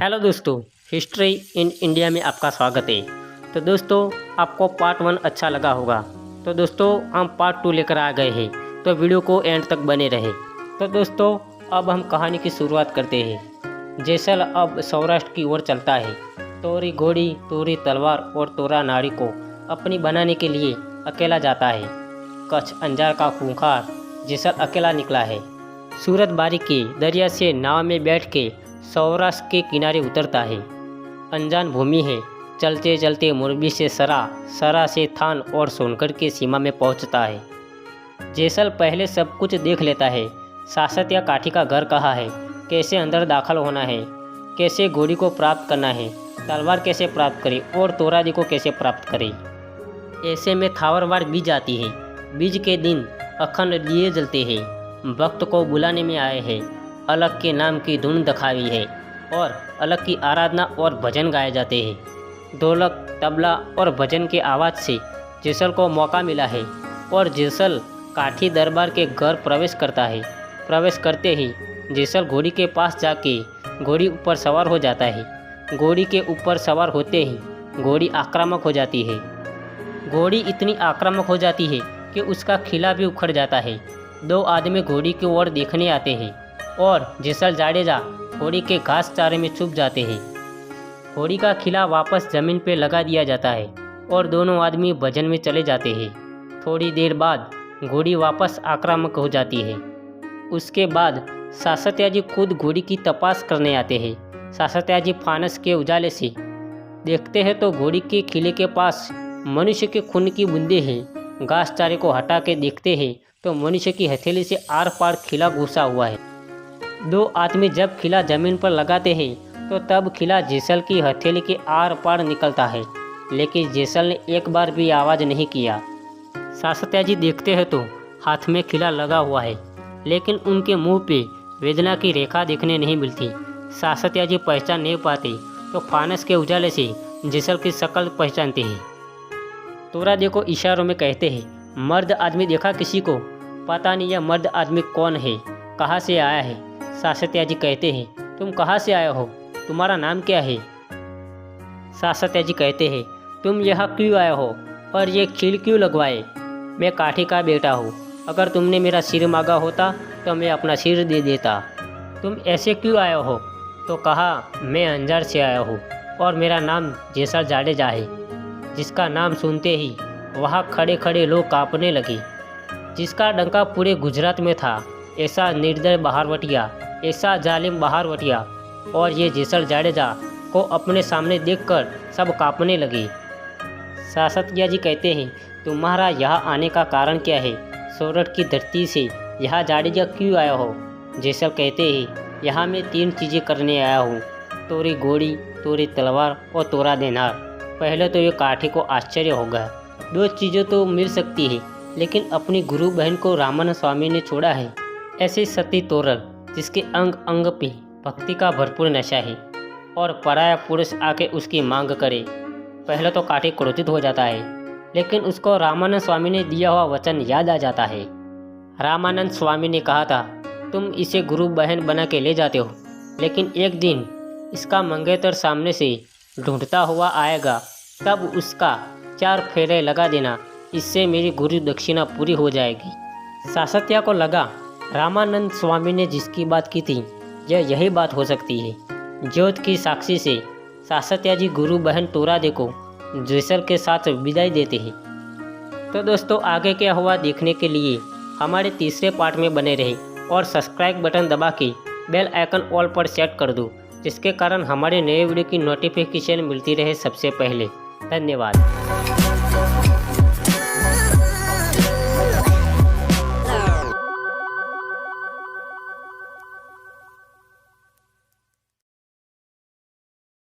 Hello दोस्तों, history in India में आपका स्वागत है। तो दोस्तों, आपको पार्ट 1 अच्छा लगा होगा। तो दोस्तों, हम पार्ट 2 लेकर आ गए हैं, तो वीडियो को एंड तक बने रहे। तो दोस्तों, अब हम कहानी की शुरुआत करते हैं। जैसल अब सौराष्ट्र की ओर चलता है। तोरी घोड़ी, तोरी तलवार और तोरा नाड़ी को अपनी बनाने के लिए अकेला जाता है। कच्छ अंजार का खूंखार जैसल अकेला निकला है। सूरत बारी के दरिया से नाव में बैठ के सौराष्ट्र के किनारे उतरता है। अनजान भूमि है। चलते चलते मोरबी से सरा से थान और सोनगढ़ की सीमा में पहुंचता है। जैसल पहले सब कुछ देख लेता है। शासक या काठी का घर कहाँ है, कैसे अंदर दाखिल होना है, कैसे घोड़ी को प्राप्त करना है, तलवार कैसे प्राप्त करे और तोरादी को कैसे प्राप्त करे। ऐसे में थावरवार बीज आती है। बीज के दिन अखंड दिए जलते हैं। भक्त को बुलाने में आए हैं। अलग के नाम की धुन दखावी है और अलग की आराधना और भजन गाए जाते हैं। ढोलक, तबला और भजन के आवाज़ से जैसल को मौका मिला है और जैसल काठी दरबार के घर प्रवेश करता है। प्रवेश करते ही जैसल घोड़ी के पास जाके घोड़ी ऊपर सवार हो जाता है। घोड़ी के ऊपर सवार होते ही घोड़ी आक्रामक हो जाती है। घोड़ी इतनी आक्रामक हो जाती है कि उसका खिला भी उखड़ जाता है। दो आदमी घोड़ी की ओर देखने आते हैं और जैसल जाडेजा घोड़ी के घास चारे में छुप जाते हैं। घोड़ी का खिला वापस जमीन पर लगा दिया जाता है और दोनों आदमी भजन में चले जाते हैं। थोड़ी देर बाद घोड़ी वापस आक्रामक हो जाती है। उसके बाद शासत्या जी खुद घोड़ी की तपास करने आते हैं। शासत्या जी फानस के उजाले से देखते हैं तो घोड़ी के खिले के पास मनुष्य के खून की बूंदें हैं। घास चारे को हटा के देखते हैं तो मनुष्य की हथेली से आर पार खिला घुसा हुआ है। दो आदमी जब खिला जमीन पर लगाते हैं तो तब खिला जैसल की हथेली के आर पार निकलता है, लेकिन जैसल ने एक बार भी आवाज़ नहीं किया। शासत्या जी देखते हैं तो हाथ में खिला लगा हुआ है, लेकिन उनके मुंह पे वेदना की रेखा देखने नहीं मिलती। शासत्या जी पहचान नहीं पाते तो फानस के उजाले से जैसल की शक्ल पहचानते हैं। तोरा देखो इशारों में कहते हैं, मर्द आदमी देखा किसी को? पता नहीं यह मर्द आदमी कौन है, कहाँ से आया है। शासत्या जी कहते हैं, तुम कहाँ से आए हो, तुम्हारा नाम क्या है? शासत्या जी कहते हैं, तुम यहाँ क्यों आए हो और ये खील क्यों लगवाए? मैं काठी का बेटा हूँ। अगर तुमने मेरा सिर मांगा होता तो मैं अपना सिर दे देता। तुम ऐसे क्यों आए हो? तो कहा, मैं अंजार से आया हूँ और मेरा नाम जैसल जाडेजा है। जिसका नाम सुनते ही वहाँ खड़े खड़े लोग कांपने लगे। जिसका डंका पूरे गुजरात में था, ऐसा निर्दय बहारवटिया, ऐसा जालिम बहारवटिया। और ये जैसल जाडेजा को अपने सामने देखकर सब कांपने लगे। शासत्या जी कहते हैं, तुम्हारा यहाँ आने का कारण क्या है? सोरठ की धरती से यहाँ जाडेजा क्यों आया हो? जैसल कहते हैं, यहाँ मैं 3 चीज़ें करने आया हूँ, तोरी घोड़ी, तोरी तलवार और तोरा देनार। पहले तो ये काठी को आश्चर्य होगा। 2 चीज़ें तो मिल सकती है, लेकिन अपनी गुरु बहन को रामानंद स्वामी ने छोड़ा है। ऐसे सती तोरल जिसके अंग अंग पे भक्ति का भरपूर नशा है और पराया पुरुष आके उसकी मांग करे। पहले तो काठी क्रोधित हो जाता है, लेकिन उसको रामानंद स्वामी ने दिया हुआ वचन याद आ जाता है। रामानंद स्वामी ने कहा था, तुम इसे गुरु बहन बना के ले जाते हो, लेकिन एक दिन इसका मंगेतर सामने से ढूंढता हुआ आएगा, तब उसका 4 फेरे लगा देना। इससे मेरी गुरु दक्षिणा पूरी हो जाएगी। शासत्या को लगा रामानंद स्वामी ने जिसकी बात की थी यही बात हो सकती है। ज्योत की साक्षी से शासत्या जी गुरु बहन तोरादे को जैसल के साथ विदाई देते हैं। तो दोस्तों, आगे क्या हुआ देखने के लिए हमारे तीसरे पार्ट में बने रहे और सब्सक्राइब बटन दबा के बेल आइकन ऑल पर सेट कर दो, जिसके कारण हमारे नए वीडियो की नोटिफिकेशन मिलती रहे सबसे पहले। धन्यवाद।